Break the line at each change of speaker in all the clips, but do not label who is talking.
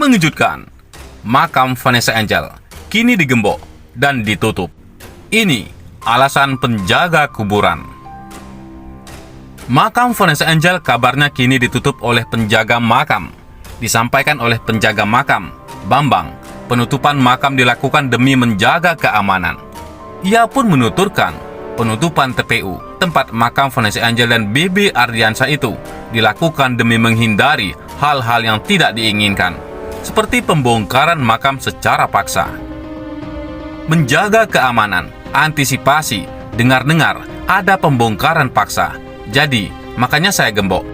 Mengejutkan, makam Vanessa Angel kini digembok dan ditutup. Ini alasan penjaga kuburan. Makam Vanessa Angel kabarnya kini ditutup oleh penjaga makam. Disampaikan oleh penjaga makam, Bambang, penutupan makam dilakukan demi menjaga keamanan. Ia pun menuturkan, penutupan TPU tempat makam Vanessa Angel dan BB Ardiansyah itu dilakukan demi menghindari hal-hal yang tidak diinginkan, seperti pembongkaran makam secara paksa. Menjaga keamanan, antisipasi, dengar-dengar ada pembongkaran paksa. Jadi, makanya saya gembok.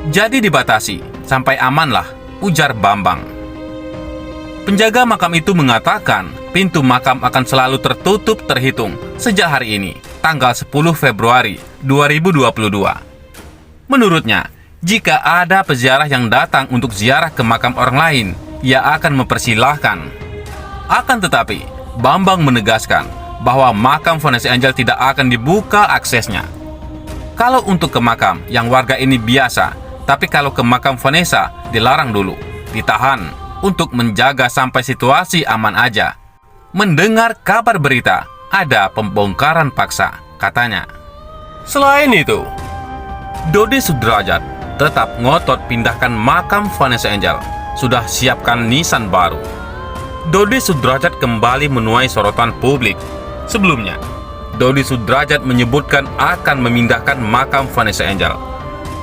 Jadi dibatasi, sampai amanlah, ujar Bambang. Penjaga makam itu mengatakan, pintu makam akan selalu tertutup terhitung sejak hari ini, tanggal 10 Februari 2022. Menurutnya, jika ada peziarah yang datang untuk ziarah ke makam orang lain, ia akan mempersilahkan. Akan tetapi, Bambang menegaskan bahwa makam Vanessa Angel tidak akan dibuka aksesnya. Kalau untuk ke makam yang warga ini biasa, tapi kalau ke makam Vanessa dilarang dulu, ditahan untuk menjaga sampai situasi aman aja. Mendengar kabar berita ada pembongkaran paksa, katanya. Selain itu, Dodi Sudrajat tetap ngotot pindahkan makam Vanessa Angel. Sudah siapkan nisan baru. Dodi Sudrajat kembali menuai sorotan publik. Sebelumnya, Dodi Sudrajat menyebutkan akan memindahkan makam Vanessa Angel.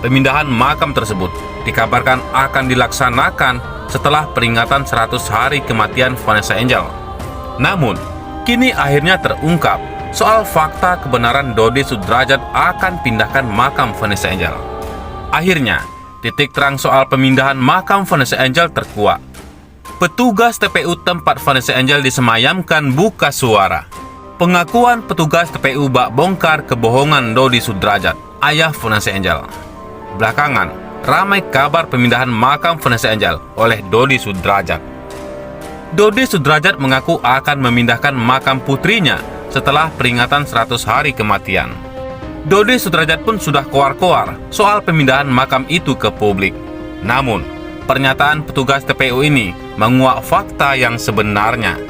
Pemindahan makam tersebut dikabarkan akan dilaksanakan setelah peringatan 100 hari kematian Vanessa Angel. Namun, kini akhirnya terungkap soal fakta kebenaran Dodi Sudrajat akan pindahkan makam Vanessa Angel. Akhirnya, titik terang soal pemindahan makam Vanessa Angel terkuak. Petugas TPU tempat Vanessa Angel disemayamkan buka suara. Pengakuan petugas TPU bak bongkar kebohongan Dodi Sudrajat, ayah Vanessa Angel. Belakangan, ramai kabar pemindahan makam Vanessa Angel oleh Dodi Sudrajat. Dodi Sudrajat mengaku akan memindahkan makam putrinya setelah peringatan 100 hari kematian. Dodi Sudrajat pun sudah koar-koar soal pemindahan makam itu ke publik. Namun, pernyataan petugas TPU ini menguak fakta yang sebenarnya.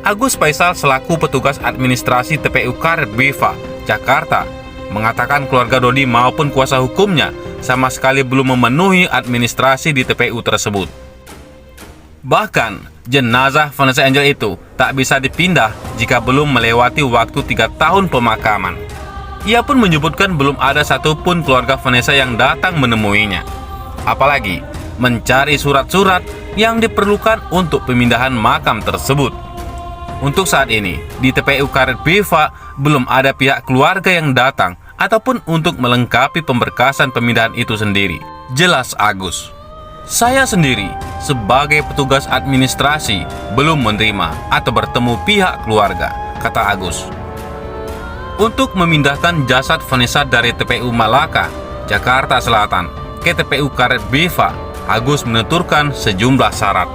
Agus Faisal selaku petugas administrasi TPU Karet Biva, Jakarta, mengatakan keluarga Dodi maupun kuasa hukumnya sama sekali belum memenuhi administrasi di TPU tersebut. Bahkan, jenazah Vanessa Angel itu tak bisa dipindah jika belum melewati waktu 3 tahun pemakaman. Ia pun menyebutkan belum ada satupun keluarga Vanessa yang datang menemuinya. Apalagi, mencari surat-surat yang diperlukan untuk pemindahan makam tersebut. Untuk saat ini, di TPU Karet Biva belum ada pihak keluarga yang datang ataupun untuk melengkapi pemberkasan pemindahan itu sendiri. Jelas Agus. Saya sendiri, sebagai petugas administrasi, belum menerima atau bertemu pihak keluarga, kata Agus. Untuk memindahkan jasad Vanessa dari TPU Malaka, Jakarta Selatan, ke TPU Karet Biva, Agus menuturkan sejumlah syarat.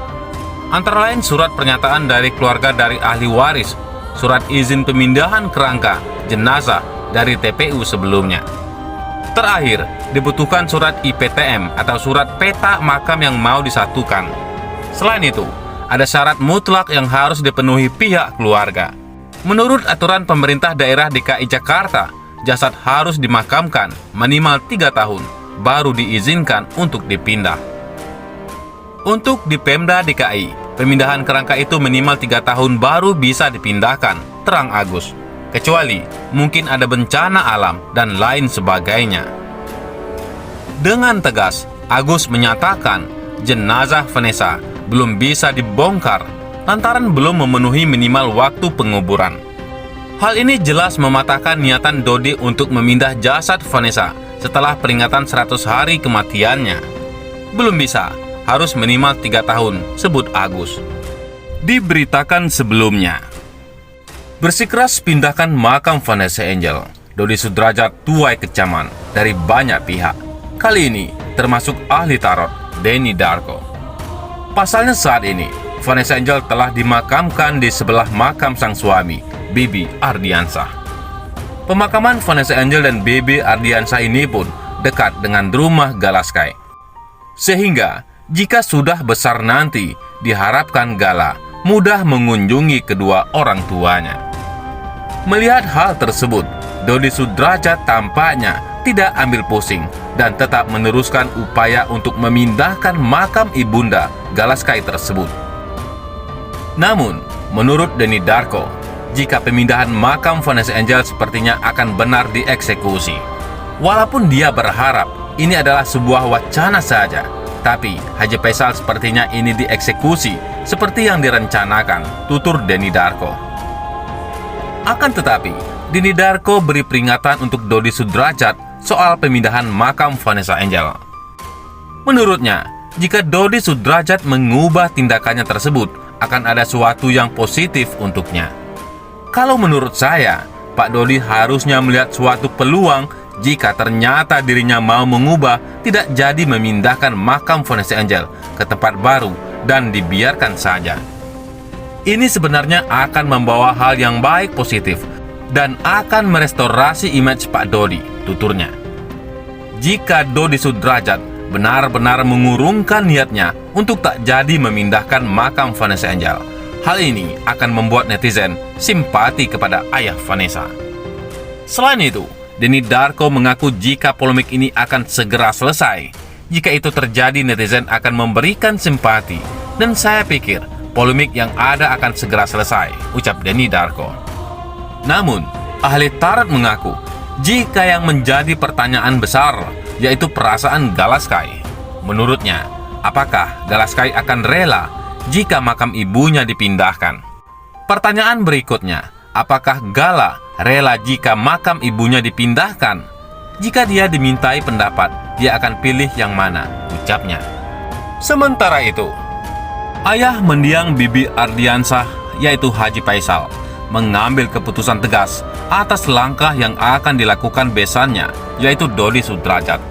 Antara lain surat pernyataan dari keluarga dari ahli waris, surat izin pemindahan kerangka jenazah dari TPU sebelumnya. Terakhir, dibutuhkan surat IPTM atau surat peta makam yang mau disatukan. Selain itu, ada syarat mutlak yang harus dipenuhi pihak keluarga. Menurut aturan pemerintah daerah DKI Jakarta, jasad harus dimakamkan minimal 3 tahun, baru diizinkan untuk dipindah. Untuk di Pemda DKI, pemindahan kerangka itu minimal 3 tahun baru bisa dipindahkan, terang Agus. Kecuali mungkin ada bencana alam dan lain sebagainya. Dengan tegas, Agus menyatakan jenazah Vanessa belum bisa dibongkar lantaran belum memenuhi minimal waktu penguburan. Hal ini jelas mematahkan niatan Dodi untuk memindah jasad Vanessa setelah peringatan 100 hari kematiannya. Belum bisa, harus minimal 3 tahun, sebut Agus. Diberitakan sebelumnya, bersikeras pindahkan makam Vanessa Angel, Dodi Sudrajat tuai kecaman dari banyak pihak. Kali ini termasuk ahli tarot Denny Darko. Pasalnya saat ini, Vanessa Angel telah dimakamkan di sebelah makam sang suami, Bibi Ardiansyah. Pemakaman Vanessa Angel dan Bibi Ardiansyah ini pun dekat dengan rumah Galaskai. Sehingga Jika sudah besar nanti, diharapkan Gala mudah mengunjungi kedua orang tuanya. Melihat hal tersebut, Dodi Sudrajat tampaknya tidak ambil pusing dan tetap meneruskan upaya untuk memindahkan makam ibunda Galaskai tersebut. Namun, menurut Denny Darko, jika pemindahan makam Vanessa Angel sepertinya akan benar dieksekusi. Walaupun dia berharap ini adalah sebuah wacana saja, tapi Haji Faisal sepertinya ini dieksekusi seperti yang direncanakan, tutur Denny Darko. Akan tetapi, Denny Darko beri peringatan untuk Dodi Sudrajat soal pemindahan makam Vanessa Angel. Menurutnya, jika Dodi Sudrajat mengubah tindakannya tersebut, akan ada sesuatu yang positif untuknya. Kalau menurut saya, Pak Dodi harusnya melihat suatu peluang jika ternyata dirinya mau mengubah, tidak jadi memindahkan makam Vanessa Angel ke tempat baru dan dibiarkan saja. Ini sebenarnya akan membawa hal yang baik positif dan akan merestorasi image Pak Dodi, tuturnya. Jika Dodi Sudrajat benar-benar mengurungkan niatnya untuk tak jadi memindahkan makam Vanessa Angel, hal ini akan membuat netizen simpati kepada ayah Vanessa. Selain itu, Denny Darko mengaku jika polemik ini akan segera selesai. Jika itu terjadi, netizen akan memberikan simpati. Dan saya pikir polemik yang ada akan segera selesai, ucap Denny Darko. Namun, ahli tarot mengaku jika yang menjadi pertanyaan besar yaitu perasaan Galaskai. Menurutnya, apakah Galaskai akan rela jika makam ibunya dipindahkan? Pertanyaan berikutnya, apakah Gala rela jika makam ibunya dipindahkan? Jika dia dimintai pendapat, dia akan pilih yang mana, ucapnya. Sementara itu, ayah mendiang Bibi Ardiansah, yaitu Haji Faisal, mengambil keputusan tegas atas langkah yang akan dilakukan besannya, yaitu Dodi Sudrajat.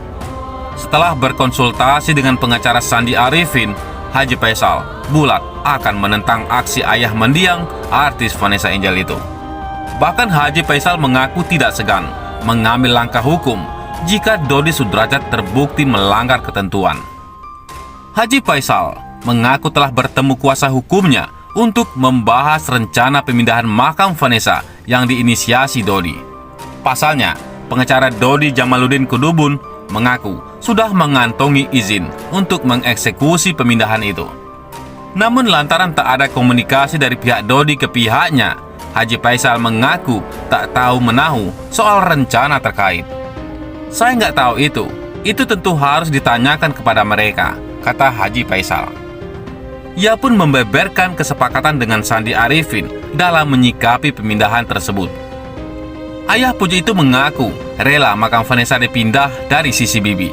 Setelah berkonsultasi dengan pengacara Sandi Arifin, Haji Faisal bulat akan menentang aksi ayah mendiang artis Vanessa Angel itu. Bahkan Haji Faisal mengaku tidak segan mengambil langkah hukum jika Dodi Sudrajat terbukti melanggar ketentuan. Haji Faisal mengaku telah bertemu kuasa hukumnya untuk membahas rencana pemindahan makam Vanessa yang diinisiasi Dodi. Pasalnya, pengacara Dodi Jamaluddin Kudubun mengaku sudah mengantongi izin untuk mengeksekusi pemindahan itu. Namun lantaran tak ada komunikasi dari pihak Dodi ke pihaknya, Haji Faisal mengaku tak tahu menahu soal rencana terkait. Saya nggak tahu itu tentu harus ditanyakan kepada mereka, kata Haji Faisal. Ia pun membeberkan kesepakatan dengan Sandi Arifin dalam menyikapi pemindahan tersebut. Ayah Puji itu mengaku rela makam Vanessa dipindah dari sisi Bibi,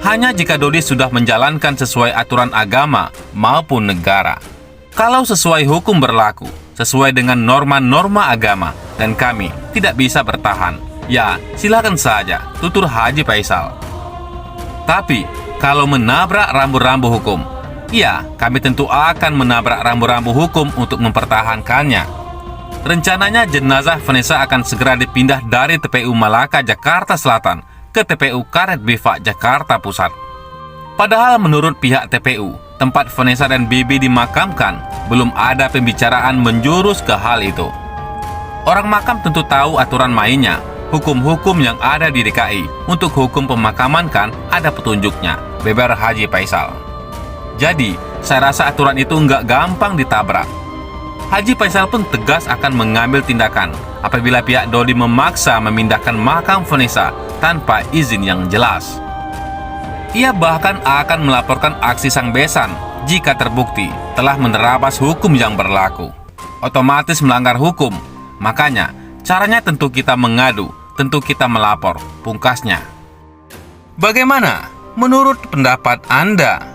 hanya jika Dodi sudah menjalankan sesuai aturan agama maupun negara. Kalau sesuai hukum berlaku, sesuai dengan norma-norma agama, dan kami tidak bisa bertahan, ya silakan saja, tutur Haji Faisal. Tapi, kalau menabrak rambu-rambu hukum, ya kami tentu akan menabrak rambu-rambu hukum untuk mempertahankannya. Rencananya jenazah Vanessa akan segera dipindah dari TPU Malaka, Jakarta Selatan ke TPU Karet Bifak, Jakarta Pusat. Padahal menurut pihak TPU, tempat Vanessa dan Bibi dimakamkan, belum ada pembicaraan menjurus ke hal itu. Orang makam tentu tahu aturan mainnya, hukum-hukum yang ada di DKI. Untuk hukum pemakaman kan ada petunjuknya, beber Haji Faisal. Jadi, saya rasa aturan itu nggak gampang ditabrak. Haji Faisal pun tegas akan mengambil tindakan apabila pihak Dodi memaksa memindahkan makam Vanessa tanpa izin yang jelas. Ia bahkan akan melaporkan aksi sang besan jika terbukti telah menerabas hukum yang berlaku. Otomatis melanggar hukum. Makanya, caranya tentu kita mengadu, tentu kita melapor, pungkasnya. Bagaimana menurut pendapat Anda?